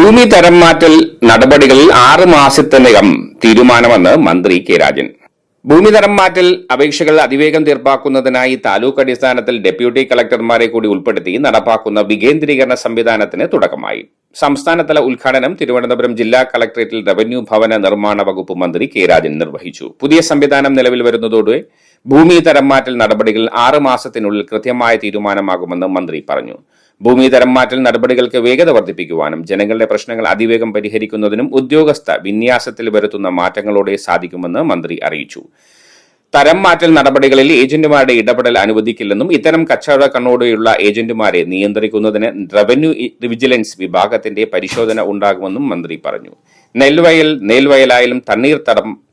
ഭൂമി തരം മാറ്റൽ നടപടികളിൽ 6 മാസത്തിനകം തീരുമാനമെന്ന് മന്ത്രി കെ രാജൻ. ഭൂമി തരം മാറ്റൽ അപേക്ഷകൾ അതിവേഗം തീർപ്പാക്കുന്നതിനായി താലൂക്ക് അടിസ്ഥാനത്തിൽ ഡെപ്യൂട്ടി കളക്ടർമാരെ കൂടി ഉൾപ്പെടുത്തി നടപ്പാക്കുന്ന വികേന്ദ്രീകരണ സംവിധാനത്തിന് തുടക്കമായി. സംസ്ഥാനതല ഉദ്ഘാടനം തിരുവനന്തപുരം ജില്ലാ കളക്ടറേറ്റിൽ റവന്യൂ ഭവന നിർമ്മാണ വകുപ്പ് മന്ത്രി കെ രാജൻ നിർവഹിച്ചു. പുതിയ സംവിധാനം നിലവിൽ വരുന്നതോടെ ഭൂമി തരം മാറ്റൽ നടപടികൾ 6 മാസത്തിനുള്ളിൽ കൃത്യമായ തീരുമാനമാകുമെന്ന് മന്ത്രി പറഞ്ഞു. ഭൂമി തരം മാറ്റൽ നടപടികൾക്ക് വേഗത വർദ്ധിപ്പിക്കുവാനും ജനങ്ങളുടെ പ്രശ്നങ്ങൾ അതിവേഗം പരിഹരിക്കുന്നതിനും ഉദ്യോഗസ്ഥ വിന്യാസത്തിൽ വരുത്തുന്ന മാറ്റങ്ങളോടെ സാധിക്കുമെന്ന് മന്ത്രി അറിയിച്ചു. തരം മാറ്റൽ നടപടികളിൽ ഏജന്റുമാരുടെ ഇടപെടൽ അനുവദിക്കില്ലെന്നും ഇത്തരം കച്ചവട കണ്ണോടെയുള്ള ഏജന്റുമാരെ നിയന്ത്രിക്കുന്നതിന് റവന്യൂ വിജിലൻസ് വിഭാഗത്തിന്റെ പരിശോധന ഉണ്ടാകുമെന്നും മന്ത്രി പറഞ്ഞു. നെൽവയലായാലും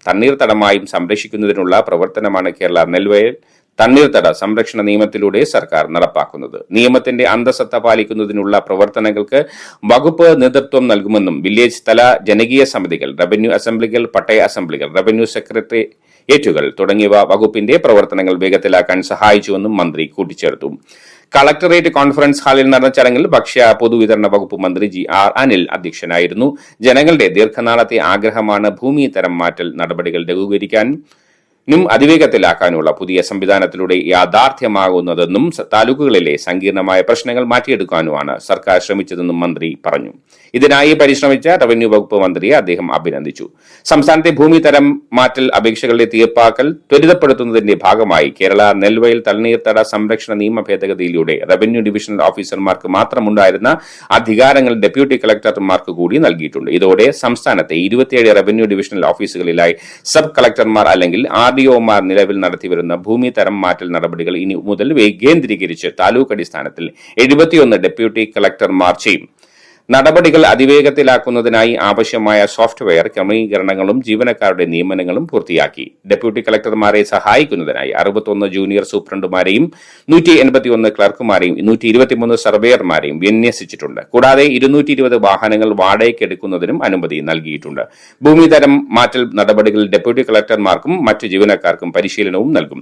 തണ്ണീർത്തടമായും സംരക്ഷിക്കുന്നതിനുള്ള പ്രവർത്തനമാണ് കേരള നെൽവയൽ തണ്ണീർത്തട സംരക്ഷണ നിയമത്തിലൂടെ സർക്കാർ നടപ്പാക്കുന്നത്. നിയമത്തിന്റെ അന്തസത്ത പാലിക്കുന്നതിനുള്ള പ്രവർത്തനങ്ങൾക്ക് വകുപ്പ് നേതൃത്വം നൽകുമെന്നും വില്ലേജ് തല ജനകീയ സമിതികൾ, റവന്യൂ അസംബ്ലികൾ, പട്ടയ അസംബ്ലികൾ, റവന്യൂ സെക്രട്ടേറിയറ്റുകൾ തുടങ്ങിയവ വകുപ്പിന്റെ പ്രവർത്തനങ്ങൾ വേഗത്തിലാക്കാൻ സഹായിച്ചുവെന്നും മന്ത്രി കൂട്ടിച്ചേർത്തു. കളക്ടറേറ്റ് കോൺഫറൻസ് ഹാളിൽ നടന്ന ചടങ്ങിൽ ഭക്ഷ്യ പൊതുവിതരണ വകുപ്പ് മന്ത്രി GR അനിൽ അധ്യക്ഷനായിരുന്നു. ജനങ്ങളുടെ ദീർഘനാളത്തെ ആഗ്രഹമാണ് ഭൂമി തരം മാറ്റൽ നടപടികൾ ലഘൂകരിക്കാനും അതിവേഗത്തിലാക്കാനുള്ള പുതിയ സംവിധാനത്തിലൂടെ യാഥാർത്ഥ്യമാകുന്നതെന്നും താലൂക്കുകളിലെ സങ്കീർണമായ പ്രശ്നങ്ങൾ മാറ്റിയെടുക്കാനുമാണ് സർക്കാർ ശ്രമിച്ചതെന്നും മന്ത്രി പറഞ്ഞു. ഇതിനായി പരിശ്രമിച്ച റവന്യൂ വകുപ്പ് മന്ത്രിയെ അദ്ദേഹം അഭിനന്ദിച്ചു. സംസ്ഥാനത്തെ ഭൂമി തരം മാറ്റൽ അപേക്ഷകളുടെ തീർപ്പാക്കൽ ത്വരിതപ്പെടുത്തുന്നതിന്റെ ഭാഗമായി കേരള നെൽവയൽ തണ്ണീർത്തട സംരക്ഷണ നിയമ ഭേദഗതിയിലൂടെ റവന്യൂ ഡിവിഷണൽ ഓഫീസർമാർക്ക് മാത്രമുണ്ടായിരുന്ന അധികാരങ്ങൾ ഡെപ്യൂട്ടി കളക്ടർമാർക്ക് കൂടി നൽകിയിട്ടുണ്ട്. ഇതോടെ സംസ്ഥാനത്തെ 27 റവന്യൂ ഡിവിഷണൽ ഓഫീസുകളിലായി സബ് കളക്ടർമാർ അല്ലെങ്കിൽ RDOമാർ നിലവിൽ നടത്തിവരുന്ന ഭൂമി തരം മാറ്റൽ നടപടികൾ ഇനി മുതൽ വികേന്ദ്രീകരിച്ച് താലൂക്ക് അടിസ്ഥാനത്തിൽ 71 ഡെപ്യൂട്ടി കളക്ടർമാർ ചെയ്യും. നടപടികൾ അതിവേഗത്തിലാക്കുന്നതിനായി ആവശ്യമായ സോഫ്റ്റ്വെയർ ക്രമീകരണങ്ങളും ജീവനക്കാരുടെ നിയമനങ്ങളും പൂർത്തിയാക്കി. ഡെപ്യൂട്ടി കളക്ടർമാരെ സഹായിക്കുന്നതിനായി 61 ജൂനിയർ സൂപ്രണ്ടുമാരെയും 181 ക്ലർക്കുമാരെയും 123 സർവേയർമാരെയും വിന്യസിച്ചിട്ടുണ്ട്. കൂടാതെ 220 വാഹനങ്ങൾ വാടകയ്ക്കെടുക്കുന്നതിനും അനുമതി നൽകിയിട്ടുണ്ട്. ഭൂമി തരം മാറ്റൽ നടപടികളിൽ ഡെപ്യൂട്ടി കളക്ടർമാർക്കും മറ്റ് ജീവനക്കാർക്കും പരിശീലനവും നൽകും.